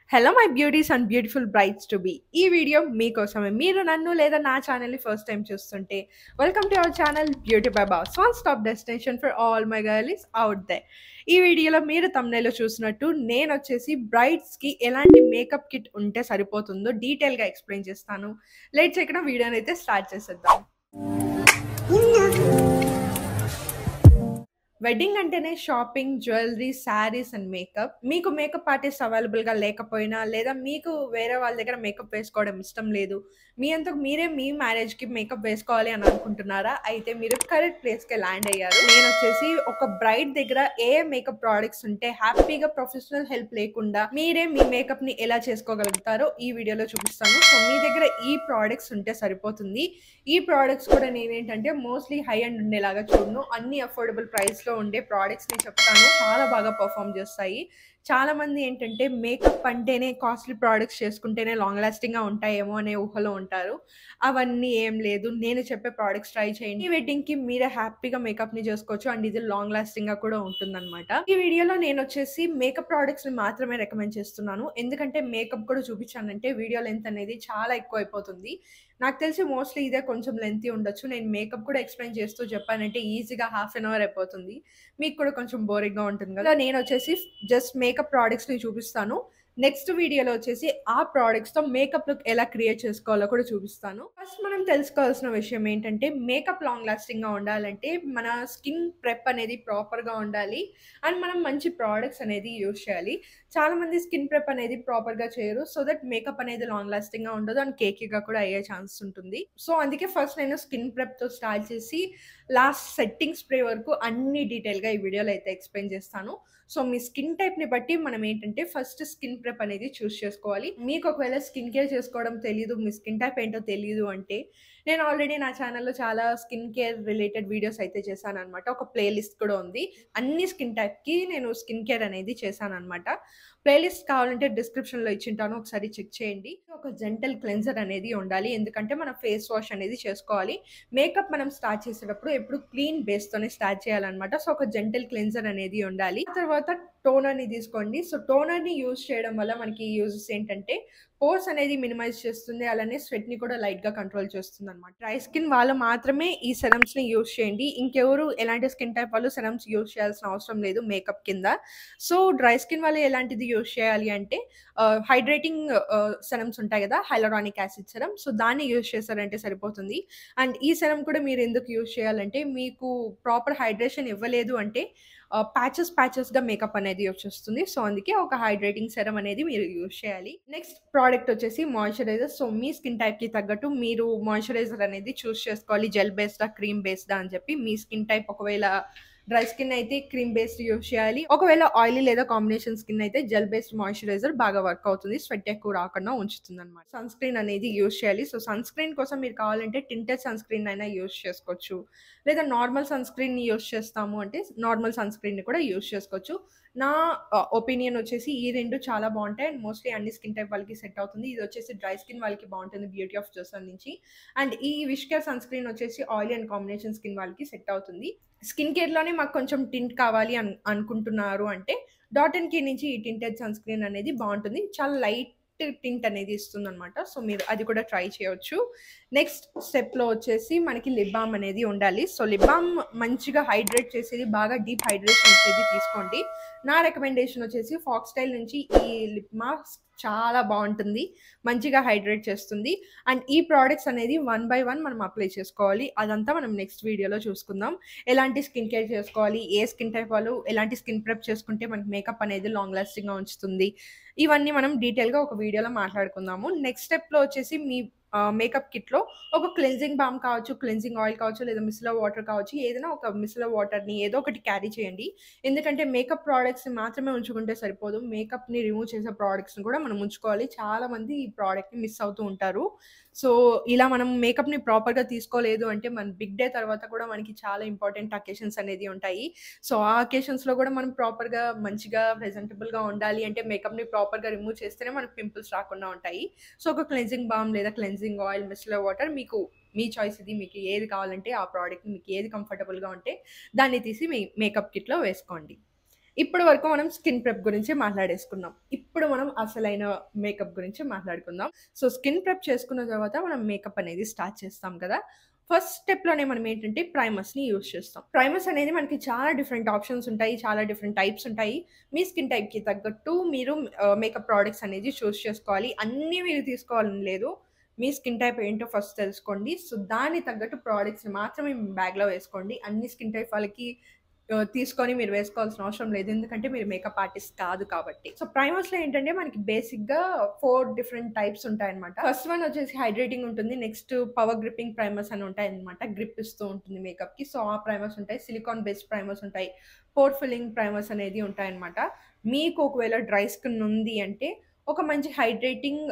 Hello my beauties and beautiful brides to be. ఈ video మీకోసమే. మీరు నన్ను లేదా నా ఛానల్ని ఫస్ట్ టైం చూస్తుంటే welcome to our channel beauty by boss, one stop destination for all my girlies out there. ఈ వీడియోలో మీరు thumbnail లో చూసినట్టు నేను వచ్చేసి బ్రైడ్స్కి ఎలాంటి మేకప్ కిట్ ఉంటే సరిపోతుందో డీటెయిల్గా ఎక్స్ప్లెయిన్ చేస్తాను. లేట్ చేయకుండా వీడియోని అయితే స్టార్ట్ చేసేద్దాం. వెడ్డింగ్ అంటేనే shopping, jewellery, saris and makeup. మీకు మేకప్ ఆర్టిస్ట్ అవైలబుల్‌గా లేకపోయినా, లేదా మీకు వేరే వాళ్ళ దగ్గర మేకప్ వేసుకోవడం ఇష్టం లేదు, మీ అంతకు మీరే మీ మ్యారేజ్‌కి మేకప్ వేసుకోవాలి అని అనుకుంటున్నారా? అయితే మీరు కరెక్ట్ ప్లేస్‌కే ల్యాండ్ అయ్యారు. నేనొచ్చేసి ఒక బ్రైడ్ దగ్గర ఏ మేకప్ ప్రొడక్ట్స్ ఉంటే హ్యాపీగా ప్రొఫెషనల్ హెల్ప్ లేకుండా మీరే మీ మేకప్‌ని ఎలా చేసుకోగలుగుతారో ఈ వీడియోలో చూపిస్తాను. సో మీ దగ్గర ఈ ప్రొడక్ట్స్ ఉంటే సరిపోతుంది. ఈ ప్రొడక్ట్స్ కూడా నేనేంటంటే మోస్ట్‌లీ హై ఎండ్ ఉండేలాగా చూడను. అన్ని అఫోర్డబుల్ ప్రైస్‌లో ఉండే ప్రొడక్ట్స్‌ని చెప్తాను. చాలా బాగా పెర్ఫార్మ్ చేస్తాయి. చాలామంది ఏంటంటే మేకప్ అంటేనే కాస్ట్‌లీ ప్రొడక్ట్స్ చేసుకుంటేనే లాంగ్ లాస్టింగ్‌గా ఉంటాయేమో అనే ఊహలో ఉంటారు. అవన్నీ ఏం లేదు. నేను చెప్పే ప్రొడక్ట్స్ ట్రై చేయండి. ఈ వెడ్డింగ్‌కి మీరే హ్యాపీగా మేకప్‌ని చేసుకోవచ్చు. అండ్ ఇది లాంగ్ లాస్టింగ్‌గా కూడా ఉంటుందన్నమాట. ఈ వీడియోలో నేనొచ్చేసి మేకప్ ప్రొడక్ట్స్‌ని మాత్రమే రికమెండ్ చేస్తున్నాను. ఎందుకంటే మేకప్ కూడా చూపించానంటే వీడియో లెంత్ అనేది చాలా ఎక్కువైపోతుంది. నాకు తెలిసి మోస్ట్‌లీ ఇదే కొంచెం లెంతీ ఉండొచ్చు. నేను మేకప్ కూడా ఎక్స్‌ప్లెయిన్ చేస్తూ చెప్పానంటే ఈజీగా హాఫ్ ఎన్ అవర్ అయిపోతుంది. మీకు కూడా కొంచెం బోరింగ్‌గా ఉంటుంది కదా! నేనొచ్చేసి జస్ట్ మేకప్ ప్రొడక్ట్స్‌ని చూపిస్తాను. నెక్స్ట్ వీడియోలో వచ్చేసి ఆ ప్రొడక్ట్స్‌తో మేకప్ లుక్ ఎలా క్రియేట్ చేసుకోవాలో కూడా చూపిస్తాను. ఫస్ట్ మనం తెలుసుకోవాల్సిన విషయం ఏంటంటే మేకప్ లాంగ్ లాస్టింగ్‌గా ఉండాలంటే మన స్కిన్ ప్రెప్ అనేది ప్రాపర్‌గా ఉండాలి. అండ్ మనం మంచి ప్రొడక్ట్స్ అనేది యూజ్ చేయాలి. చాలామంది స్కిన్ ప్రెప్ అనేది ప్రాపర్‌గా చేయరు. సో దట్ మేకప్ అనేది లాంగ్ లాస్టింగ్‌గా ఉండదు. అండ్ కేకీగా కూడా అయ్యే ఛాన్సెస్ ఉంటుంది. సో అందుకే ఫస్ట్ నేను స్కిన్ ప్రెప్‌తో స్టార్ట్ చేసి లాస్ట్ సెట్టింగ్ స్ప్రే వరకు అన్ని డీటెయిల్‌గా ఈ వీడియోలో అయితే ఎక్స్‌ప్లెయిన్ చేస్తాను. సో మీ స్కిన్ టైప్‌ని బట్టి మనం ఏంటంటే ఫస్ట్ స్కిన్ ప్రెప్ అనేది చూస్ చేసుకోవాలి. మీకు ఒకవేళ స్కిన్ కేర్ చేసుకోవడం తెలీదు, మీ స్కిన్ టైప్ ఏంటో తెలీదు అంటే నేను ఆల్రెడీ నా ఛానల్‌లో చాలా స్కిన్ కేర్ రిలేటెడ్ వీడియోస్ అయితే చేశాననమాట. ఒక ప్లే లిస్ట్ కూడా ఉంది. అన్ని స్కిన్ టైప్‌కి నేను స్కిన్ కేర్ అనేది చేశాననమాట. ప్లేలిస్ట్ కావాలంటే డిస్క్రిప్షన్‌లో ఇచ్చింటాను. ఒకసారి చెక్ చేయండి. ఒక జెంటల్ క్లెన్జర్ అనేది ఉండాలి. ఎందుకంటే మనం ఫేస్ వాష్ అనేది చేసుకోవాలి. మేకప్ మనం స్టార్ట్ చేసేటప్పుడు ఎప్పుడు క్లీన్ బేస్‌తోనే స్టార్ట్ చేయాలనమాట. సో ఒక జెంటల్ క్లెన్జర్ అనేది ఉండాలి. ఆ తర్వాత టోనర్‌ని తీసుకోండి. సో టోనర్‌ని యూజ్ చేయడం వల్ల మనకి యూజెస్ ఏంటంటే పోర్స్ అనేది మినిమైజ్ చేస్తుంది. అలానే స్వెట్‌ని కూడా లైట్‌గా కంట్రోల్ చేస్తుందనమాట. డ్రై స్కిన్ వాళ్ళు మాత్రమే ఈ సెరమ్స్‌ని యూజ్ చేయండి. ఇంకెవరు ఎలాంటి స్కిన్ టైప్ వాళ్ళు సెరమ్స్ యూజ్ చేయాల్సిన అవసరం లేదు మేకప్ కింద. సో డ్రై స్కిన్ వాళ్ళు ఎలాంటిది యూజ్ చేయాలి అంటే హైడ్రేటింగ్ సెరమ్స్ ఉంటాయి కదా! Hyaluronic acid serum. సో దాన్ని యూజ్ చేశారంటే సరిపోతుంది. అండ్ ఈ సెరమ్ కూడా మీరు ఎందుకు యూజ్ చేయాలంటే మీకు ప్రాపర్ హైడ్రేషన్ ఇవ్వలేదు అంటే ప్యాచెస్‌గా మేకప్ అనేది వచ్చేస్తుంది. సో అందుకే ఒక హైడ్రేటింగ్ సెరమ్ అనేది మీరు యూజ్ చేయాలి. నెక్స్ట్ ప్రొడక్ట్ వచ్చేసి మాయిశ్చరైజర్. సో మీ స్కిన్ టైప్‌కి తగ్గట్టు మీరు మాయిశ్చరైజర్ అనేది చూజ్ చేసుకోవాలి. జెల్ బేస్డా, క్రీమ్ బేస్డా అని చెప్పి. మీ స్కిన్ టైప్ ఒకవేళ డ్రై స్కిన్ అయితే క్రీమ్ బేస్డ్ యూజ్ చేయాలి. ఒకవేళ ఆయిలీ లేదా కాంబినేషన్ స్కిన్ అయితే జెల్ బేస్డ్ మాయిశ్చరైజర్ బాగా వర్క్ అవుతుంది. స్వెట్ ఎక్కువ రాకుండా ఉంచుతుందన్నమాట. సన్ స్క్రీన్ అనేది యూజ్ చేయాలి. సో సన్ స్క్రీన్ కోసం మీరు కావాలంటే టింటెడ్ సన్ స్క్రీన్ అయినా యూజ్ చేసుకోవచ్చు. లేదా నార్మల్ సన్ స్క్రీన్‌ని యూజ్ చేస్తాము అంటే నార్మల్ సన్ స్క్రీన్‌ని కూడా యూజ్ చేసుకోవచ్చు. నా ఒపీనియన్ వచ్చేసి ఈ 2 చాలా బావుంటాయి. అండ్ మోస్ట్‌లీ అన్ని స్కిన్ టైప్ వాళ్ళకి సెట్ అవుతుంది. ఇది వచ్చేసి డ్రై స్కిన్ వాళ్ళకి బావుంటుంది బ్యూటీ ఆఫ్ జోసన్ నుంచి. అండ్ ఈ విష్ కేర్ సన్ స్క్రీన్ వచ్చేసి ఆయిలీ అండ్ కాంబినేషన్ స్కిన్ వాళ్ళకి సెట్ అవుతుంది. స్కిన్ కేర్‌లోనే మాకు కొంచెం టింట్ కావాలి అనుకుంటున్నారు అంటే డాట్ అండ్ కీ నుంచి ఈ టింటెడ్ సన్ స్క్రీన్ అనేది బావుంటుంది. చాలా లైట్ టింట్ అనేది ఇస్తుందనమాట. సో మీరు అది కూడా ట్రై చేయొచ్చు. నెక్స్ట్ స్టెప్‌లో వచ్చేసి మనకి లిప్ బామ్ అనేది ఉండాలి. సో లిప్ బామ్ మంచిగా హైడ్రేట్ చేసేది, బాగా డీప్ హైడ్రేషన్ ఇచ్చేది తీసుకోండి. నా రికమెండేషన్ వచ్చేసి ఫాక్స్‌టైల్ నుంచి ఈ లిప్ మాస్క్ చాలా బావుంటుంది. మంచిగా హైడ్రేట్ చేస్తుంది. అండ్ ఈ ప్రొడక్ట్స్ అనేది వన్ బై వన్ మనం అప్లై చేసుకోవాలి. అదంతా మనం నెక్స్ట్ వీడియోలో చూసుకుందాం. ఎలాంటి స్కిన్ కేర్ చేసుకోవాలి, ఏ స్కిన్ టైప్ వాళ్ళు ఎలాంటి స్కిన్ ప్రెప్ చేసుకుంటే మనకి మేకప్ అనేది లాంగ్ లాస్టింగ్‌గా ఉంచుతుంది. ఇవన్నీ మనం డీటెయిల్‌గా ఒక వీడియోలో మాట్లాడుకుందాము. నెక్స్ట్ స్టెప్‌లో వచ్చేసి మీ మేకప్ కిట్‌లో ఒక క్లెన్జింగ్ బామ్ కావచ్చు, క్లెన్జింగ్ ఆయిల్ కావచ్చు, లేదా మిసెలర్ వాటర్ కావచ్చు. ఏదైనా ఒక మిసెలర్ వాటర్‌ని ఏదో ఒకటి క్యారీ చేయండి. ఎందుకంటే మేకప్ ప్రొడక్ట్స్‌ని మాత్రమే ఉంచుకుంటే సరిపోదు. మేకప్‌ని రిమూవ్ చేసే ప్రొడక్ట్స్‌ని కూడా మనం ఉంచుకోవాలి. చాలామంది ఈ ప్రొడక్ట్‌ని మిస్ అవుతూ ఉంటారు. సో, ఇలా మనం మేకప్‌ని ప్రాపర్‌గా తీసుకోలేదు అంటే మన బిగ్ డే తర్వాత కూడా మనకి చాలా ఇంపార్టెంట్ అకేషన్స్ అనేది ఉంటాయి. సో, ఆ అకేషన్స్‌లో కూడా మనం ప్రాపర్‌గా మంచిగా ప్రెజెంటబుల్‌గా ఉండాలి అంటే మేకప్‌ని ప్రాపర్‌గా రిమూవ్ చేస్తేనే మనకు పింపుల్స్ రాకుండా ఉంటాయి. సో, ఒక క్లెన్జింగ్ బామ్ లేదా క్లెన్జింగ్ ఆయిల్, మిసెలర్ వాటర్ మీకు మీ చాయిస్ ఇది. మీకు ఏది కావాలంటే ఆ ప్రొడక్ట్ మీకు ఏది కంఫర్టబుల్‌గా ఉంటే దాన్ని తీసి మీ మేకప్ కిట్‌లో వేసుకోండి. ఇప్పటి వరకు మనం స్కిన్ ప్రెప్ గురించి మాట్లాడేసుకున్నాం. ఇప్పుడు మనం అసలైన మేకప్ గురించి మాట్లాడుకుందాం. సో, స్కిన్ ప్రెప్ చేసుకున్న తర్వాత మనం మేకప్ అనేది స్టార్ట్ చేస్తాం కదా! ఫస్ట్ స్టెప్‌లోనే మనం ఏంటంటే ప్రైమర్స్‌ని యూజ్ చేస్తాం. ప్రైమర్స్ అనేది మనకి చాలా డిఫరెంట్ ఆప్షన్స్ ఉంటాయి. చాలా డిఫరెంట్ టైప్స్ ఉంటాయి. మీ స్కిన్ టైప్‌కి తగ్గట్టు మీరు మేకప్ ప్రొడక్ట్స్ అనేది చూజ్ చేసుకోవాలి. అన్నీ మీరు తీసుకోవాలని లేదు. మీ స్కిన్ టైప్ ఏంటో ఫస్ట్ తెలుసుకోండి. సో, దానికి తగ్గట్టు ప్రొడక్ట్స్‌ని మాత్రమే మీ బ్యాగ్‌లో వేసుకోండి. అన్ని స్కిన్ టైప్ వాళ్ళకి తీసుకొని మీరు వేసుకోవాల్సిన అవసరం లేదు. ఎందుకంటే మీరు మేకప్ ఆర్టిస్ట్ కాదు కాబట్టి. సో, ప్రైమర్స్‌లో ఏంటంటే మనకి బేసిక్‌గా 4 డిఫరెంట్ టైప్స్ ఉంటాయన్నమాట. ఫస్ట్ వన్ వచ్చేసి హైడ్రేటింగ్ ఉంటుంది. నెక్స్ట్ పవర్ గ్రిప్పింగ్ ప్రైమర్స్ అని ఉంటాయన్నమాట. గ్రిప్ ఇస్తూ ఉంటుంది మేకప్‌కి. సో, ఆ ప్రైమర్స్ ఉంటాయి. సిలికాన్ బేస్డ్ ప్రైమర్స్ ఉంటాయి. పోర్ ఫిల్లింగ్ ప్రైమర్స్ అనేది ఉంటాయన్నమాట. మీకు ఒకవేళ డ్రై స్కిన్ ఉంది అంటే ఒక మంచి హైడ్రేటింగ్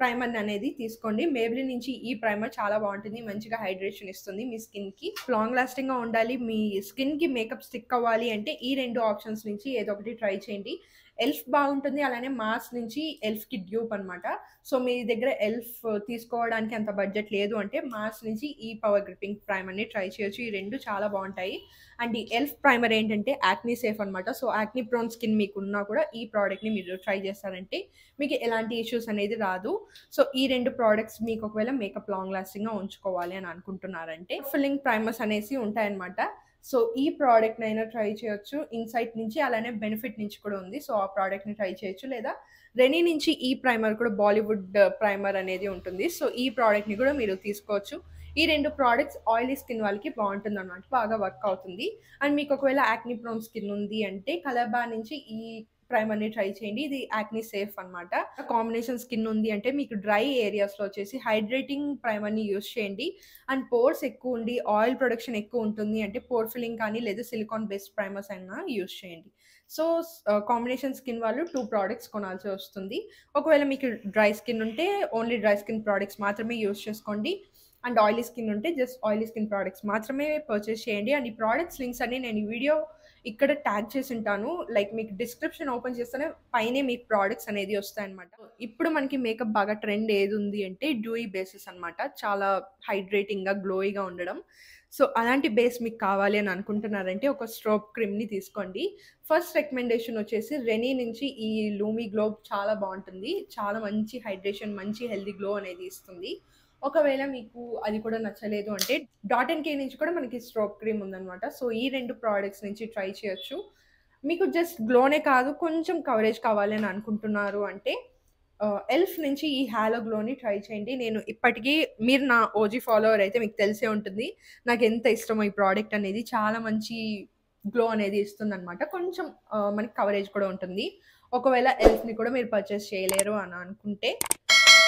ప్రైమర్ అనేది తీసుకోండి. మేబ్లిన్ నుంచి ఈ ప్రైమర్ చాలా బావుంటుంది. మంచిగా హైడ్రేషన్ ఇస్తుంది మీ స్కిన్‌కి. లాంగ్ లాస్టింగ్‌గా ఉండాలి. మీ స్కిన్‌కి మేకప్ స్టిక్ అవ్వాలి అంటే ఈ 2 ఆప్షన్స్ నుంచి ఏదో ఒకటి ట్రై చేయండి. ఎల్ఫ్ బాగుంటుంది. అలానే మార్స్ నుంచి ఎల్ఫ్‌కి డ్యూప్ అనమాట. సో, మీ దగ్గర ఎల్ఫ్ తీసుకోవడానికి అంత బడ్జెట్ లేదు అంటే మార్స్ నుంచి ఈ పవర్ గ్రిప్పింగ్ ప్రైమర్‌ని ట్రై చేయొచ్చు. ఈ 2 చాలా బావుంటాయి. అండ్ ఈ ఎల్ఫ్ ప్రైమర్ ఏంటంటే యాక్నీ సేఫ్ అనమాట. సో, యాక్నీ ప్రోన్ స్కిన్ మీకున్నా కూడా ఈ ప్రొడక్ట్‌ని మీరు ట్రై చేశారంటే మీకు ఎలాంటి ఇష్యూస్ అనేది రాదు. సో, ఈ 2 ప్రొడక్ట్స్ మీకు ఒకవేళ మేకప్ లాంగ్ లాస్టింగ్‌గా ఉంచుకోవాలి అని అనుకుంటున్నారంటే ఫిల్లింగ్ ప్రైమర్స్ అనేసి ఉంటాయన్నమాట. సో, ఈ ప్రొడక్ట్‌నైనా ట్రై చేయొచ్చు. ఇన్‌సైట్ నుంచి అలానే బెనిఫిట్ నుంచి కూడా ఉంది. సో, ఆ ప్రొడక్ట్‌ని ట్రై చేయొచ్చు. లేదా రెనీ నుంచి ఈ ప్రైమర్ కూడా బాలీవుడ్ ప్రైమర్ అనేది ఉంటుంది. సో, ఈ ప్రొడక్ట్‌ని కూడా మీరు తీసుకోవచ్చు. ఈ 2 ప్రొడక్ట్స్ ఆయిలీ స్కిన్ వాళ్ళకి బావుంటుందన్నమాట. బాగా వర్క్ అవుతుంది. అండ్ మీకు ఒకవేళ యాక్నీ ప్రోన్ స్కిన్ ఉంది అంటే కలర్ బార్ నుంచి ఈ ప్రైమర్‌ని ట్రై చేయండి. ఇది యాక్నీ సేఫ్ అన్నమాట. కాంబినేషన్ స్కిన్ ఉంది అంటే మీకు డ్రై ఏరియాస్‌లో వచ్చేసి హైడ్రేటింగ్ ప్రైమర్‌ని యూజ్ చేయండి. అండ్ పోర్స్ ఎక్కువుండి ఆయిల్ ప్రొడక్షన్ ఎక్కువుంటుంది అంటే పోర్ ఫిల్లింగ్ కానీ లేదా సిలికాన్ బేస్డ్ ప్రైమర్స్ అయినా యూజ్ చేయండి. సో, కాంబినేషన్ స్కిన్ వాళ్ళు 2 ప్రొడక్ట్స్ కొనాల్సి వస్తుంది. ఒకవేళ మీకు డ్రై స్కిన్ ఉంటే ఓన్లీ డ్రై స్కిన్ ప్రొడక్ట్స్ మాత్రమే యూజ్ చేసుకోండి. అండ్ ఆయిలీ స్కిన్ ఉంటే జస్ట్ ఆయిలీ స్కిన్ ప్రొడక్ట్స్ మాత్రమే పర్చేస్ చేయండి. అండ్ ఈ ప్రొడక్ట్స్ లింక్స్ అన్ని నేను ఈ వీడియో ఇక్కడ ట్యాగ్ చేసుంటాను. లైక్ మీకు డిస్క్రిప్షన్ ఓపెన్ చేస్తేనే పైనే మీకు ప్రొడక్ట్స్ అనేది వస్తాయన్నమాట. ఇప్పుడు మనకి మేకప్ బాగా ట్రెండ్ ఏదుంది అంటే డ్యూయీ బేసెస్ అన్నమాట. చాలా హైడ్రేటింగ్‌గా, గ్లోయిగా ఉండడం. సో, అలాంటి బేస్ మీకు కావాలి అని అనుకుంటున్నారంటే ఒక స్ట్రోబ్ క్రీమ్‌ని తీసుకోండి. ఫస్ట్ రికమెండేషన్ వచ్చేసి రెనీ నుంచి ఈ లూమీ గ్లో చాలా బావుంటుంది. చాలా మంచి హైడ్రేషన్, మంచి హెల్తీ గ్లో అనేది ఇస్తుంది. ఒకవేళ మీకు అది కూడా నచ్చలేదు అంటే డాట్ అండ్ కే నుంచి కూడా మనకి స్ట్రోబ్ క్రీమ్ ఉందన్నమాట. సో, ఈ 2 ప్రొడక్ట్స్ నుంచి ట్రై చేయొచ్చు. మీకు జస్ట్ గ్లోనే కాదు కొంచెం కవరేజ్ కావాలి అని అనుకుంటున్నారు అంటే ఎల్ఫ్ నుంచి ఈ హాలో గ్లోని ట్రై చేయండి. నేను ఇప్పటికీ మీరు నా ఓజీ ఫాలోవర్ అయితే మీకు తెలిసే ఉంటుంది. నాకెంత ఇష్టమో ఈ ప్రొడక్ట్ అనేది. చాలా మంచి గ్లో అనేది ఇస్తుందన్నమాట. కొంచెం మనకి కవరేజ్ కూడా ఉంటుంది. ఒకవేళ ఎల్ఫ్‌ని కూడా మీరు పర్చేస్ చేయలేరు అని అనుకుంటే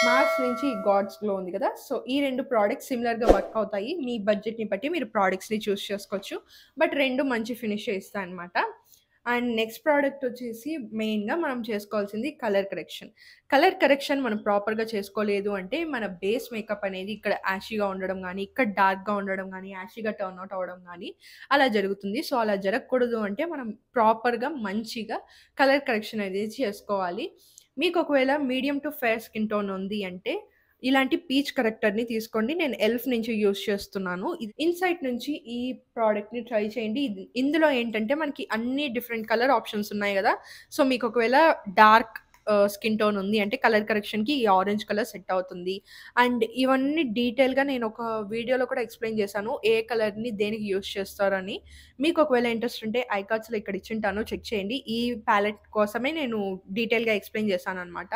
మార్స్ నుంచి గాడ్స్ గ్లో ఉంది కదా! సో, ఈ 2 ప్రొడక్ట్స్ సిమిలర్‌గా వర్క్ అవుతాయి. మీ బడ్జెట్‌ని బట్టి మీరు ప్రొడక్ట్స్‌ని చూజ్ చేసుకోవచ్చు. బట్ 2 మంచి ఫినిషే ఇస్తాయన్నమాట. అండ్ నెక్స్ట్ ప్రొడక్ట్ వచ్చేసి మెయిన్‌గా మనం చేసుకోవాల్సింది కలర్ కరెక్షన్. కలర్ కరెక్షన్ మనం ప్రాపర్‌గా చేసుకోలేదు అంటే మన బేస్ మేకప్ అనేది ఇక్కడ యాషీగా ఉండడం గానీ, ఇక్కడ డార్క్‌గా ఉండడం గానీ, యాషీగా టర్న్ ఔట్ అవ్వడం గానీ అలా జరుగుతుంది. సో, అలా జరగకూడదు అంటే మనం ప్రాపర్‌గా మంచిగా కలర్ కరెక్షన్ అనేది చేసుకోవాలి. మీకు ఒకవేళ medium to fair skin tone ఉంది అంటే, ఇలాంటి పీచ్ కరెక్టర్‌ని తీసుకోండి. నేను ఎల్ఫ్ నుంచి యూజ్ చేస్తున్నాను. ఇది ఇన్‌సైట్ నుంచి ఈ ప్రొడక్ట్‌ని ట్రై చేయండి. ఇందులో ఏంటంటే మనకి అన్ని డిఫరెంట్ కలర్ ఆప్షన్స్ ఉన్నాయి గదా! సో, మీకు ఒకవేళ డార్క్ స్కిన్ టోన్ ఉంది అంటే కలర్ కరెక్షన్‌కి ఈ ఆరెంజ్ కలర్ సెట్ అవుతుంది. అండ్ ఇవన్నీ డీటెయిల్‌గా నేను ఒక వీడియోలో కూడా ఎక్స్‌ప్లెయిన్ చేశాను. ఏ కలర్‌ని దేనికి యూజ్ చేస్తారని. మీకు ఒకవేళ ఇంట్రెస్ట్ ఉంటే ఐ కార్డ్స్‌లో ఇక్కడ ఇచ్చుంటాను చెక్ చేయండి. ఈ ప్యాలెట్ కోసమే నేను డీటెయిల్‌గా ఎక్స్‌ప్లెయిన్ చేశాననమాట.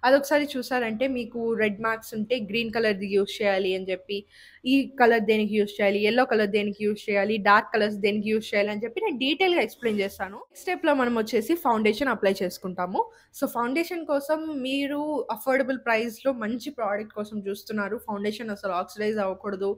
అదొకసారి చూసారంటే మీకు రెడ్ మార్క్స్ ఉంటే గ్రీన్ కలర్‌ది యూజ్ చేయాలి అని చెప్పి, ఈ కలర్ దేనికి యూజ్ చేయాలి, యెల్లో కలర్ దేనికి యూజ్ చేయాలి, డార్క్ కలర్స్ దేనికి యూజ్ చేయాలి అని చెప్పి నేను డీటెయిల్‌గా ఎక్స్‌ప్లెయిన్ చేశాను. నెక్స్ట్ స్టెప్‌లో మనం వచ్చేసి ఫౌండేషన్ అప్లై చేసుకుంటాము. సో, ఫౌండేషన్ కోసం మీరు అఫోర్డబుల్ ప్రైస్‌లో మంచి ప్రొడక్ట్ కోసం చూస్తున్నారు. ఫౌండేషన్ అసలు ఆక్సిడైజ్ అవ్వకూడదు.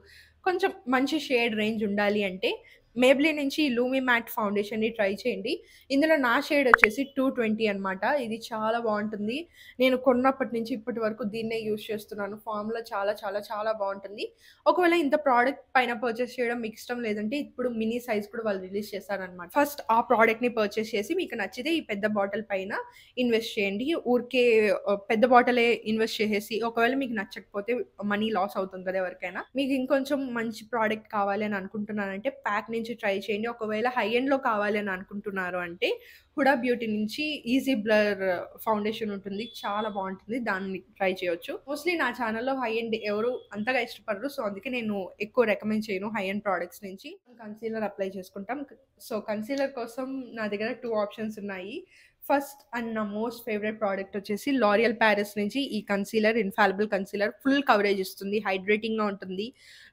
కొంచెం మంచి షేడ్ రేంజ్ ఉండాలి అంటే మేబ్లిన్ నుంచి లూమి మ్యాట్ ఫౌండేషన్‌ని ట్రై చేయండి. ఇందులో నా షేడ్ వచ్చేసి 220 అనమాట. ఇది చాలా బావుంటుంది. నేను కొన్నప్పటి నుంచి ఇప్పటి వరకు దీన్నే యూజ్ చేస్తున్నాను. ఫార్ములా చాలా చాలా చాలా బావుంటుంది. ఒకవేళ ఇంత ప్రొడక్ట్ పైన పర్చేస్ చేయడం మీకు ఇష్టం లేదంటే ఇప్పుడు మినీ సైజ్ కూడా వాళ్ళు రిలీజ్ చేశారనమాట. ఫస్ట్ ఆ ప్రొడక్ట్‌ని పర్చేస్ చేసి మీకు నచ్చితే ఈ పెద్ద బాటిల్ పైన ఇన్వెస్ట్ చేయండి. ఊరికే పెద్ద బాటిలే ఇన్వెస్ట్ చేసేసి ఒకవేళ మీకు నచ్చకపోతే మనీ లాస్ అవుతుంది కదా ఎవరికైనా. మీకు ఇంకొంచెం మంచి ప్రొడక్ట్ కావాలి అని అనుకుంటున్నానంటే ప్యాక్ నుంచి నుంచి ట్రై చేయండి. ఒకవేళ హై ఎండ్‌లో కావాలి అని అనుకుంటున్నారు అంటే హుడా బ్యూటీ నుంచి ఈజీ బ్లర్ ఫౌండేషన్ ఉంటుంది. చాలా బావుంటుంది. దాన్ని ట్రై చేయొచ్చు. మోస్ట్‌లీ నా ఛానెల్‌లో హై ఎండ్ ఎవరు అంతగా ఇష్టపడరు. సో, అందుకే నేను ఎక్కువ రికమెండ్ చేయను హై ఎండ్ ప్రొడక్ట్స్ నుంచి. కన్సీలర్ అప్లై చేసుకుంటాం. సో, కన్సీలర్ కోసం నా దగ్గర 2 ఆప్షన్స్ ఉన్నాయి. ఫస్ట్ అండ్ నా మోస్ట్ ఫేవరెట్ ప్రోడక్ట్ వచ్చేసి లారియల్ ప్యారిస్ నుంచి ఈ concealer infallible concealer full coverage ఇస్తుంది. హైడ్రేటింగ్‌గా ఉంటుంది.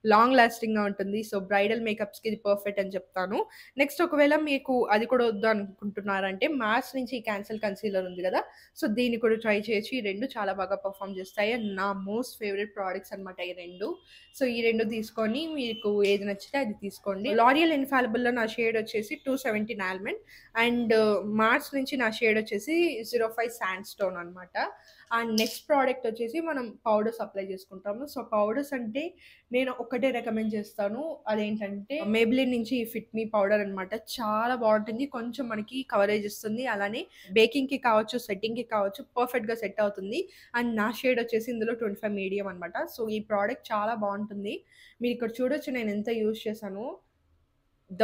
లాంగ్ లాస్టింగ్‌గా ఉంటుంది. సో, బ్రైడల్ మేకప్స్‌కి ఇది పర్ఫెక్ట్ అని చెప్తాను. నెక్స్ట్ ఒకవేళ మీకు అది కూడా వద్దు అనుకుంటున్నారంటే మార్స్ నుంచి ఈ క్యాన్సల్ కన్సీలర్ ఉంది గదా! సో, దీన్ని కూడా ట్రై చేయొచ్చు. ఈ 2 చాలా బాగా పెర్ఫార్మ్ చేస్తాయి. అండ్ నా మోస్ట్ ఫేవరెట్ ప్రొడక్ట్స్ అన్నమాట ఈ 2. సో, ఈ 2 తీసుకొని మీకు ఏది నచ్చితే అది తీసుకోండి. లారియల్ ఇన్ఫాలిబుల్‌లో నా షేడ్ వచ్చేసి 270 నాల్మెండ్ అండ్ మార్స్ నుంచి నా షేడ్ వచ్చేసి 05 శాండ్ స్టోన్ అన్నమాట. అండ్ నెక్స్ట్ ప్రోడక్ట్ వచ్చేసి మనం పౌడర్స్ అప్లై చేసుకుంటాము. సో, పౌడర్స్ అంటే నేను ఒక్కటే రికమెండ్ చేస్తాను. అదేంటంటే మేబ్లిన్ నుంచి ఈ ఫిట్ మీ పౌడర్ అన్నమాట. చాలా బావుంటుంది. కొంచెం మనకి కవరేజ్ ఇస్తుంది. అలానే బేకింగ్‌కి కావచ్చు, సెట్టింగ్‌కి కావచ్చు పర్ఫెక్ట్‌గా సెట్ అవుతుంది. అండ్ నా షేడ్ వచ్చేసి ఇందులో 25 మీడియం అన్నమాట. సో, ఈ ప్రోడక్ట్ చాలా బావుంటుంది. మీరిక్కడ చూడొచ్చు నేను ఎంత యూజ్ చేశానో. The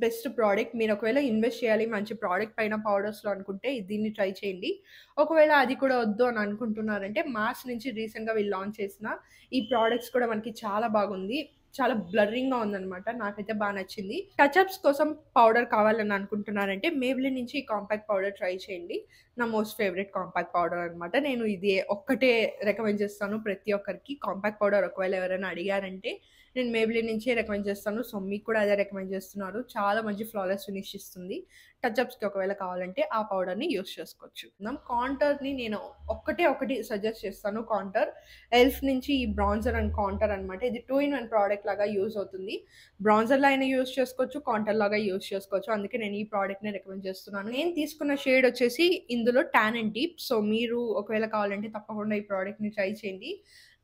best product. మీరు ఒకవేళ ఇన్వెస్ట్ చేయాలి మంచి ప్రోడక్ట్ పైన పౌడర్స్‌లో అనుకుంటే దీన్ని ట్రై చేయండి. ఒకవేళ అది కూడా వద్దు అని అనుకుంటున్నారంటే మార్స్ నుంచి రీసెంట్‌గా వీళ్ళు లాంచ్ చేసిన ఈ ప్రొడక్ట్స్ కూడా మనకి చాలా బాగుంది. చాలా బ్లర్రింగ్‌గా ఉందన్నమాట. నాకైతే బా నచ్చింది. టచ్ అప్స్ కోసం పౌడర్ కావాలని అనుకుంటున్నారంటే మేబ్లిన్ నుంచి ఈ కాంపాక్ట్ పౌడర్ ట్రై చేయండి. నా మోస్ట్ ఫేవరెట్ కాంపాక్ట్ పౌడర్ అన్నమాట. నేను ఇది ఒక్కటే రికమెండ్ చేస్తాను ప్రతి ఒక్కరికి. కాంపాక్ట్ పౌడర్ ఒకవేళ ఎవరైనా అడిగారంటే నేను మేబ్లిన్ నుంచే రికమెండ్ చేస్తాను. సో, మీకు కూడా అదే రికమెండ్ చేస్తున్నాను. చాలా మంచి ఫ్లాలెస్ ఫినిష్ ఇస్తుంది. టచ్ అప్స్‌కి ఒకవేళ కావాలంటే ఆ పౌడర్‌ని యూజ్ చేసుకోవచ్చు. కాంటర్‌ని నేను ఒకటి సజెస్ట్ చేస్తాను కాంటర్. ఎల్ఫ్ నుంచి ఈ బ్రాన్జర్ అండ్ కాంటర్ అన్నమాట. ఇది 2 ఇన్ 1 ప్రోడక్ట్ లాగా యూజ్ అవుతుంది. బ్రాన్జర్‌లా అయినా యూజ్ చేసుకోవచ్చు. కాంటర్ లాగా యూజ్ చేసుకోవచ్చు. అందుకే నేను ఈ ప్రోడక్ట్‌ని రికమెండ్ చేస్తున్నాను. నేను తీసుకున్న షేడ్ వచ్చేసి ఇందులో టాన్ అండ్ డీప్. సో, మీరు ఒకవేళ కావాలంటే తప్పకుండా ఈ ప్రోడక్ట్‌ని ట్రై చేయండి.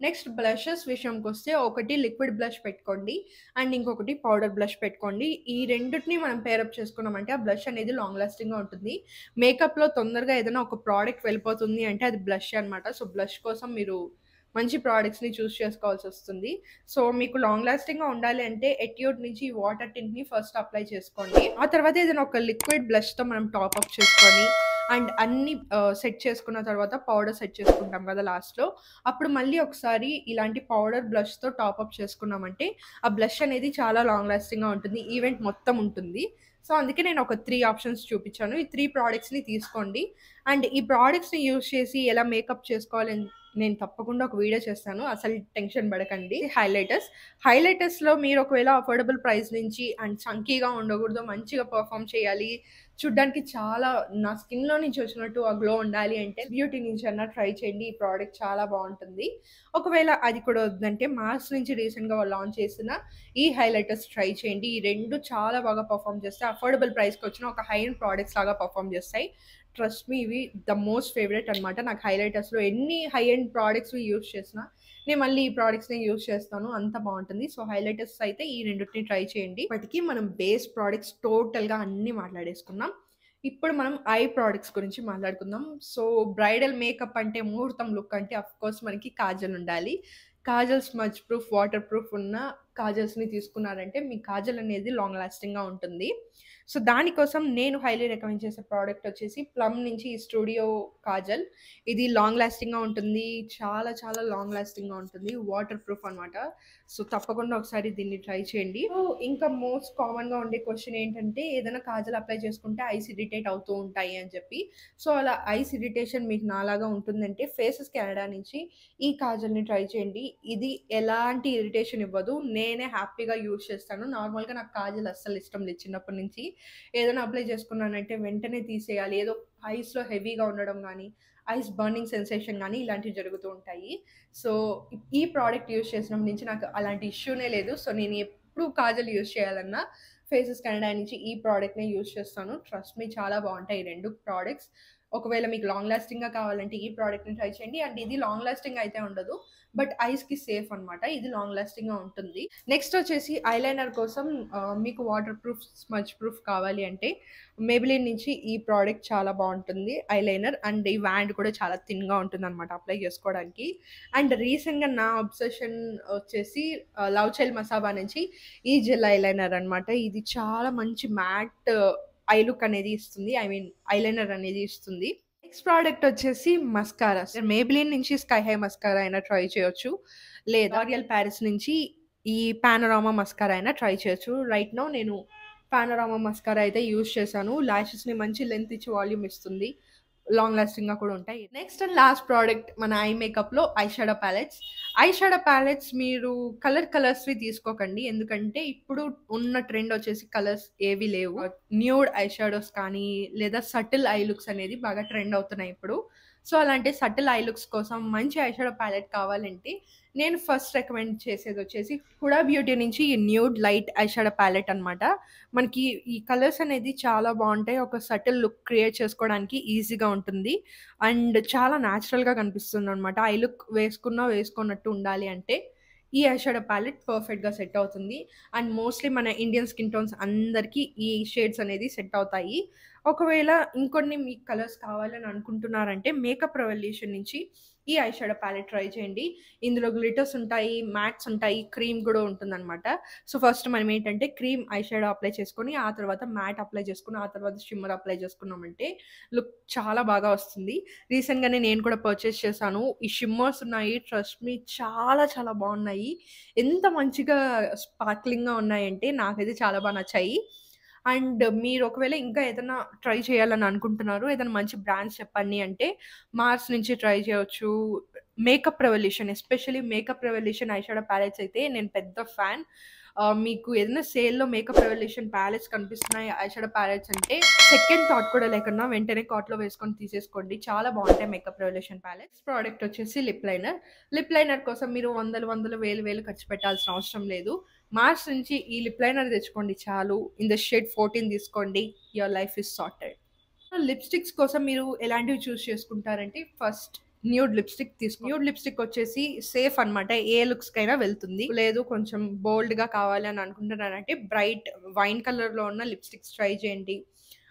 నెక్స్ట్ బ్లషెస్ విషయంకొస్తే ఒకటి లిక్విడ్ బ్లష్ పెట్టుకోండి. అండ్ ఇంకొకటి పౌడర్ బ్లష్ పెట్టుకోండి. ఈ రెండిటిని మనం పేరప్ చేసుకున్నామంటే ఆ బ్లష్ అనేది లాంగ్ లాస్టింగ్‌గా ఉంటుంది. మేకప్‌లో తొందరగా ఏదైనా ఒక ప్రోడక్ట్ వెళ్ళిపోతుంది అంటే అది బ్లషే అన్నమాట. సో, బ్లష్ కోసం మీరు మంచి ప్రొడక్ట్స్‌ని చూజ్ చేసుకోవాల్సొస్తుంది. సో, మీకు లాంగ్ లాస్టింగ్‌గా ఉండాలి అంటే ఎట్యూడ్ నుంచి ఈ వాటర్ టింట్‌ని ఫస్ట్ అప్లై చేసుకోండి. ఆ తర్వాత ఏదైనా ఒక లిక్విడ్ బ్లష్‌తో మనం టాప్ అప్ చేసుకొని అండ్ అన్నీ సెట్ చేసుకున్న తర్వాత పౌడర్ సెట్ చేసుకుంటాం కదా లాస్ట్‌లో. అప్పుడు మళ్ళీ ఒకసారి ఇలాంటి పౌడర్ బ్లష్‌తో టాప్ అప్ చేసుకున్నామంటే ఆ బ్లష్ అనేది చాలా లాంగ్ లాస్టింగ్‌గా ఉంటుంది. ఈవెంట్ మొత్తం ఉంటుంది. సో, అందుకే నేను ఒక 3 ఆప్షన్స్ చూపిచ్చాను. ఈ 3 ప్రొడక్ట్స్‌ని తీసుకోండి. అండ్ ఈ ప్రొడక్ట్స్‌ని యూజ్ చేసి ఎలా మేకప్ చేసుకోవాలి నేను తప్పకుండా ఒక వీడియో చేస్తాను. అసలు టెన్షన్ పడకండి. హైలైటర్స్‌లో మీరు ఒకవేళ అఫోర్డబుల్ ప్రైస్ నుంచి అండ్ చంకీగా ఉండకూడదు, మంచిగా పెర్ఫార్మ్ చేయాలి, చూడ్డానికి చాలా నా స్కిన్‌లో నుంచి వచ్చినట్టు ఆ గ్లో ఉండాలి అంటే బ్యూటీ నుంచి అన్నా ట్రై చేయండి. ఈ ప్రోడక్ట్ చాలా బావుంటుంది. ఒకవేళ అది కూడా వద్దంటే మార్స్ నుంచి రీసెంట్‌గా వాళ్ళు లాంచ్ చేసిన ఈ హైలైటర్స్ ట్రై చేయండి. ఈ 2 చాలా బాగా పెర్ఫార్మ్ చేస్తాయి. అఫోర్డబుల్ ప్రైస్‌కొచ్చిన ఒక హై ఎండ్ ప్రొడక్ట్స్ లాగా పెర్ఫార్మ్ చేస్తాయి. ట్రస్ట్ మీ ఇవి ద మోస్ట్ ఫేవరెట్ అన్నమాట. నాకు హైలైటర్స్‌లో ఎన్ని హై ఎండ్ ప్రొడక్ట్స్‌వి యూజ్ చేసినా నేను మళ్ళీ ఈ ప్రొడక్ట్స్‌నే యూజ్ చేస్తాను. అంత బావుంటుంది. సో, హైలైటర్స్ అయితే ఈ రెండిటిని ట్రై చేయండి. ఇప్పటికి మనం బేస్ ప్రొడక్ట్స్ టోటల్‌గా అన్నీ మాట్లాడేసుకున్నాం. ఇప్పుడు మనం ఐ ప్రొడక్ట్స్ గురించి మాట్లాడుకుందాం. సో, బ్రైడల్ మేకప్ అంటే ముహూర్తం లుక్ అంటే ఆఫ్‌కోర్స్ మనకి కాజల్ ఉండాలి. Kajal smudge proof, water proof ఉన్న కాజల్స్‌ని తీసుకున్నారంటే మీ కాజల్ అనేది లాంగ్ లాస్టింగ్‌గా ఉంటుంది. సో, దానికోసం నేను హైలీ రికమెండ్ చేసే ప్రోడక్ట్ వచ్చేసి ప్లమ్ నుంచి ఈ స్టూడియో కాజల్. ఇది లాంగ్ లాస్టింగ్‌గా ఉంటుంది. చాలా చాలా లాంగ్ లాస్టింగ్‌గా ఉంటుంది. వాటర్ ప్రూఫ్ అన్నమాట. సో, తప్పకుండా ఒకసారి దీన్ని ట్రై చేయండి. సో, ఇంకా మోస్ట్ కామన్‌గా ఉండే క్వెషన్ ఏంటంటే ఏదైనా కాజల్ అప్లై చేసుకుంటే ఐస్ ఇరిటేట్ అవుతూ ఉంటాయి అని చెప్పి. సో, అలా ఐస్ ఇరిటేషన్ మీకు నాలాగా ఉంటుందంటే ఫేసెస్ కెనడా నుంచి ఈ కాజల్‌ని ట్రై చేయండి. ఇది ఎలాంటి ఇరిటేషన్ ఇవ్వదు. నేనే హ్యాపీగా యూజ్ చేస్తాను. నార్మల్‌గా నాకు కాజల్ అస్సలు ఇష్టం లేదు చిన్నప్పటి నుంచి. ఏదైనా అప్లై చేసుకున్నానంటే వెంటనే తీసేయాలి. ఏదో ఐస్‌లో హెవీగా ఉండడం గానీ, ఐస్ బర్నింగ్ సెన్సేషన్ గానీ ఇలాంటివి జరుగుతూ ఉంటాయి. సో, ఈ ప్రోడక్ట్ యూజ్ చేసినప్పటి నుంచి నాకు అలాంటి ఇష్యూనే లేదు. సో, నేను ఎప్పుడు కాజల్ యూజ్ చేయాలన్నా ఫేసెస్ కెనడా నుంచి ఈ ప్రోడక్ట్‌నే యూజ్ చేస్తాను. ట్రస్ట్ మీ చాలా బావుంటాయి ఈ 2 ప్రొడక్ట్స్. ఒకవేళ మీకు లాంగ్ లాస్టింగ్‌గా కావాలంటే ఈ ప్రోడక్ట్‌ని ట్రై చేయండి. అండ్ ఇది లాంగ్ లాస్టింగ్ అయితే ఉండదు. బట్ ఐస్‌కి సేఫ్ అనమాట. ఇది లాంగ్ లాస్టింగ్‌గా ఉంటుంది. నెక్స్ట్ వచ్చేసి ఐలైనర్ కోసం మీకు వాటర్ ప్రూఫ్, స్మజ్ ప్రూఫ్ కావాలి అంటే మేబిలిన్ నుంచి ఈ ప్రోడక్ట్ చాలా బావుంటుంది ఐలైనర్. అండ్ ఈ వ్యాండ్ కూడా చాలా థిన్‌గా ఉంటుందనమాట అప్లై చేసుకోవడానికి. అండ్ రీసెంట్‌గా నా అబ్సెషన్ వచ్చేసి లవ్ చైల్డ్ మసాబా నుంచి ఈ జెల్ ఐలైనర్ అనమాట. ఇది చాలా మంచి మ్యాట్ ఐ లుక్ అనేది ఇస్తుంది. ఐ మీన్ ఐలైనర్ అనేది ఇస్తుంది. నెక్స్ట్ ప్రోడక్ట్ వచ్చేసి మస్కారా. మేబిలిన్ నుంచి స్కై హై మస్కారా అయినా ట్రై చేయొచ్చు. లేదా లారియల్ పారిస్ నుంచి ఈ పానోరామా మస్కారా అయినా ట్రై చేయొచ్చు. రైట్ నౌ నేను పానోరామా మస్కారా అయితే యూజ్ చేశాను. లాషెస్‌ని మంచి లెంత్ ఇచ్చి వాల్యూమ్ ఇస్తుంది. లాంగ్ లాస్టింగ్‌గా కూడా ఉంటాయి. నెక్స్ట్ అండ్ లాస్ట్ ప్రోడక్ట్ మన ఐ మేకప్‌లో eye shadow palettes. Eye shadow palettes మీరు కలర్స్‌వి తీసుకోకండి. ఎందుకంటే ఇప్పుడు ఉన్న ట్రెండ్ వచ్చేసి కలర్స్ ఏవి లేవు. న్యూడ్ ఐ షాడోస్ కానీ లేదా సటిల్ ఐ లుక్స్ అనేది బాగా ట్రెండ్ అవుతున్నాయి ఇప్పుడు. సో, అలాంటి సటిల్ ఐ లుక్స్ కోసం మంచి ఐ షాడో ప్యాలెట్ కావాలంటే నేను ఫస్ట్ రికమెండ్ చేసేదొచ్చేసి హుడా బ్యూటీ నుంచి ఈ nude light eye shadow palette అనమాట. మనకి ఈ కలర్స్ అనేది చాలా బావుంటాయి. ఒక సటిల్ లుక్ క్రియేట్ చేసుకోవడానికి ఈజీగా ఉంటుంది. అండ్ చాలా న్యాచురల్‌గా కనిపిస్తుందనమాట. ఐ లుక్ వేసుకున్నట్టు ఉండాలి అంటే ఈ ఐ షాడో ప్యాలెట్ పర్ఫెక్ట్‌గా సెట్ అవుతుంది. అండ్ మోస్ట్‌లీ మన ఇండియన్ స్కిన్ టోన్స్ అందరికీ ఈ షేడ్స్ అనేది సెట్ అవుతాయి. ఒకవేళ ఇంకొన్ని మీకు కలర్స్ కావాలని అనుకుంటున్నారంటే మేకప్ రెవల్యూషన్ నుంచి ఈ ఐ షాడో ప్యాలెట్ ట్రై చేయండి. ఇందులో గ్లిటర్స్ ఉంటాయి, మ్యాట్స్ ఉంటాయి, క్రీమ్ కూడా ఉంటుందనమాట. సో, ఫస్ట్ మనం ఏంటంటే క్రీమ్ ఐ షాడో అప్లై చేసుకొని, ఆ తర్వాత మ్యాట్ అప్లై చేసుకొని, ఆ తర్వాత షిమ్మర్ అప్లై చేసుకున్నామంటే లుక్ చాలా బాగా వస్తుంది. రీసెంట్‌గానే నేను కూడా పర్చేస్ చేశాను. ఈ షిమ్మర్స్ ఉన్నాయి. ట్రస్ట్ మీ చాలా చాలా బావున్నాయి. ఎంత మంచిగా స్పార్క్లింగ్‌గా ఉన్నాయంటే నాకైతే చాలా బా నచ్చాయి. అండ్ మీరు ఒకవేళ ఇంకా ఏదన్నా ట్రై చేయాలని అనుకుంటున్నారు, ఏదైనా మంచి బ్రాండ్స్ చెప్పండి అంటే మార్స్ నుంచి ట్రై చేయొచ్చు. Makeup revolution especially makeup revolution I shadow palettes అయితే నేను పెద్ద ఫ్యాన్. మీకు ఏదైనా సేల్‌లో మేకప్ రెవల్యూషన్ ప్యాలెట్స్ కనిపిస్తున్నాయి ఐ షాడో ప్యాలెట్స్ అంటే సెకండ్ థాట్ కూడా లేకుండా వెంటనే కార్ట్‌లో వేసుకొని తీసేసుకోండి. చాలా బావుంటాయి మేకప్ రెవల్యూషన్ ప్యాలెట్స్. ప్రోడక్ట్ వచ్చేసి లిప్ లైనర్. లిప్ లైనర్ కోసం మీరు వందలు, వేలు ఖర్చు పెట్టాల్సిన అవసరం లేదు. మార్స్ నుంచి ఈ లిప్ లైనర్ తెచ్చుకోండి చాలు. ఇన్ ద షేడ్ 14 తీసుకోండి. Your life is sorted. Lipsticks కోసం మీరు ఎలాంటివి చూజ్ చేసుకుంటారంటే ఫస్ట్ న్యూడ్ లిప్‌స్టిక్ వచ్చేసి సేఫ్ అనమాట. ఏ లుక్స్‌కైనా వెళ్తుంది. లేదు కొంచెం బోల్డ్‌గా కావాలి అని అనుకుంటున్నారంటే బ్రైట్ వైన్ కలర్‌లో ఉన్న లిప్‌స్టిక్స్ ట్రై చేయండి.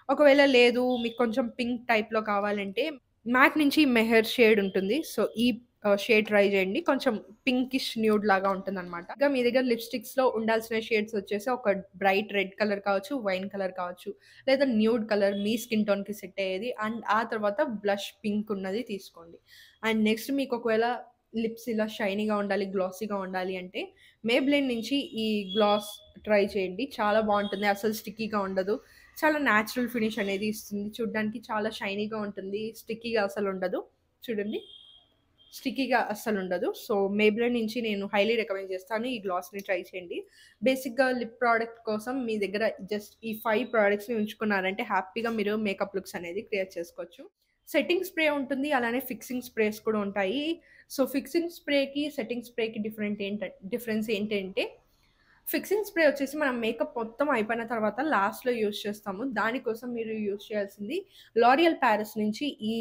ఒకవేళ లేదు మీకు కొంచెం పింక్ టైప్‌లో కావాలంటే మ్యాక్ నుంచి మెహర్ షేడ్ ఉంటుంది. సో, ఈ షేడ్ ట్రై చేయండి. కొంచెం పింకిష్ న్యూడ్ లాగా ఉంటుందనమాట. ఇంకా మీ దగ్గర లిప్‌స్టిక్స్‌లో ఉండాల్సిన షేడ్స్ వచ్చేసి ఒక బ్రైట్ రెడ్ కలర్ కావచ్చు, వైన్ కలర్ కావచ్చు, లేదా న్యూడ్ కలర్ మీ స్కిన్ టోన్‌కి సెట్ అయ్యేది. అండ్ ఆ తర్వాత బ్లష్ పింక్ ఉన్నది తీసుకోండి. అండ్ నెక్స్ట్ మీకు ఒకవేళ లిప్స్ ఇలా షైనీగా ఉండాలి, గ్లాసీగా ఉండాలి అంటే మేబ్లిన్ నుంచి ఈ గ్లాస్ ట్రై చేయండి. చాలా బావుంటుంది. అసలు స్టిక్కీగా ఉండదు. చాలా న్యాచురల్ ఫినిష్ అనేది ఇస్తుంది. చూడ్డానికి చాలా షైనీగా ఉంటుంది. స్టిక్కీగా అసలుండదు. చూడండి. స్టిక్కీగా అస్సలుండదు. సో, మేబ్లిన్ నుంచి నేను హైలీ రికమెండ్ చేస్తాను. ఈ గ్లాస్‌ని ట్రై చేయండి. బేసిక్‌గా లిప్ ప్రొడక్ట్ కోసం మీ దగ్గర జస్ట్ ఈ 5 ప్రొడక్ట్స్‌ని ఉంచుకున్నారంటే హ్యాపీగా మీరు మేకప్ లుక్స్ అనేది క్రియేట్ చేసుకోవచ్చు. సెట్టింగ్ స్ప్రే ఉంటుంది. అలానే ఫిక్సింగ్ స్ప్రేస్ కూడా ఉంటాయి. సో, ఫిక్సింగ్ స్ప్రేకి, సెట్టింగ్ స్ప్రేకి డిఫరెన్స్ ఏంటంటే ఫిక్సింగ్ స్ప్రే వచ్చేసి మనం మేకప్ మొత్తం అయిపోయిన తర్వాత లాస్ట్‌లో యూజ్ చేస్తాము. దానికోసం మీరు యూజ్ చేయాల్సింది లారియల్ పారిస్ నుంచి ఈ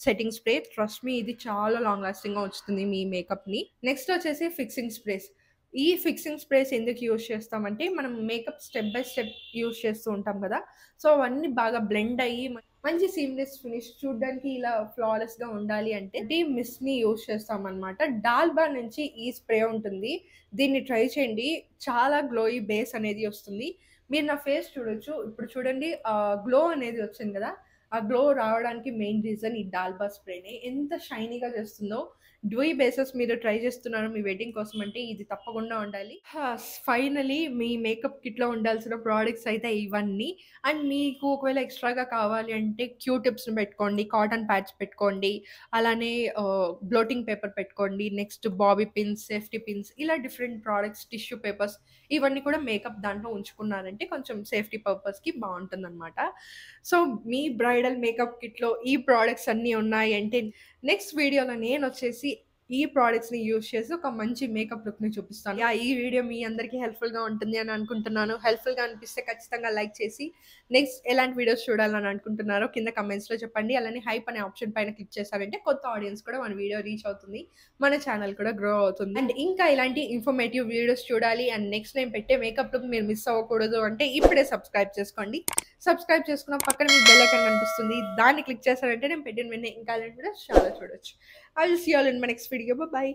సెట్టింగ్ స్ప్రే. ట్రస్ట్ మీ ఇది చాలా లాంగ్ లాస్టింగ్‌గా ఉంచుతుంది మీ మేకప్‌ని. నెక్స్ట్ వచ్చేసి ఫిక్సింగ్ స్ప్రేస్. ఈ ఫిక్సింగ్ స్ప్రేస్ ఎందుకు యూజ్ చేస్తామంటే మనం makeup step by step use చేస్తూ ఉంటాం కదా! సో, అవన్నీ బాగా బ్లెండ్ అయ్యి మంచి సీమ్‌లెస్ ఫినిష్ చూడ్డానికి ఇలా ఫ్లాలెస్‌గా ఉండాలి అంటే మిస్ట్‌ని యూజ్ చేస్తామనమాట. డాల్బా నుంచి ఈ స్ప్రే ఉంటుంది. దీన్ని ట్రై చేయండి. చాలా గ్లోయి బేస్ అనేది వస్తుంది. మీరు నా ఫేస్ చూడొచ్చు. ఇప్పుడు చూడండి గ్లో అనేది వచ్చింది కదా! ఆ గ్లో రావడానికి మెయిన్ రీజన్ ఈ డాల్బా స్ప్రేనే. ఎంత షైనీగా చేస్తుందో. డ్యూయి బేసెస్ మీరు ట్రై చేస్తున్నారు మీ వెడ్డింగ్ కోసం అంటే ఇది తప్పకుండా ఉండాలి. ఫైనలీ మీ మేకప్ కిట్‌లో ఉండాల్సిన ప్రొడక్ట్స్ అయితే ఇవన్నీ. అండ్ మీకు ఒకవేళ ఎక్స్‌ట్రాగా కావాలి అంటే క్యూ టిప్స్‌ని పెట్టుకోండి. కాటన్ ప్యాడ్స్ పెట్టుకోండి. అలానే బ్లోటింగ్ పేపర్ పెట్టుకోండి. Next Bobby pins, safety pins ఇలా డిఫరెంట్ ప్రొడక్ట్స్, టిష్యూ పేపర్స్ ఇవన్నీ కూడా మేకప్ దాంట్లో ఉంచుకున్నారంటే కొంచెం సేఫ్టీ పర్పస్‌కి బావుంటుందనమాట. సో, మీ బ్రైడల్ మేకప్ కిట్‌లో ఈ ప్రొడక్ట్స్ అన్నీ ఉన్నాయి అంటే నెక్స్ట్ వీడియోలో నేనొచ్చేసి ఈ ప్రొడక్ట్స్‌ని యూజ్ చేసి ఒక మంచి మేకప్ లుక్‌ని చూపిస్తాను. యాహ్! ఈ వీడియో మీ అందరికీ హెల్ప్‌ఫుల్‌గా ఉంటుంది అని అనుకుంటున్నాను. హెల్ప్‌ఫుల్‌గా అనిపిస్తే ఖచ్చితంగా లైక్ చేసి నెక్స్ట్ ఎలాంటి వీడియోస్ చూడాలని అనుకుంటున్నారో కింద కమెంట్స్‌లో చెప్పండి. అలానే హైప్ అనే ఆప్షన్ పైన క్లిక్ చేశారంటే కొత్త ఆడియన్స్ కూడా మన వీడియో రీచ్ అవుతుంది. మన ఛానల్ కూడా గ్రో అవుతుంది. అండ్ ఇంకా ఇలాంటి ఇన్ఫర్మేటివ్ వీడియోస్ చూడాలి అండ్ నెక్స్ట్ నేను పెట్టే మేకప్ లుక్ మీరు మిస్ అవ్వకూడదు అంటే ఇప్పుడే సబ్స్క్రైబ్ చేసుకోండి. సబ్స్క్రైబ్ చేసుకున్న పక్కన మీకు బెల్ ఐకాన్ కనిపిస్తుంది. దాన్ని క్లిక్ చేశారంటే నేను పెట్టిన వెంటనే ఇంకా ఇలాంటి వీడియోస్ చాలా చూడొచ్చు. I will see you all in my next video. By.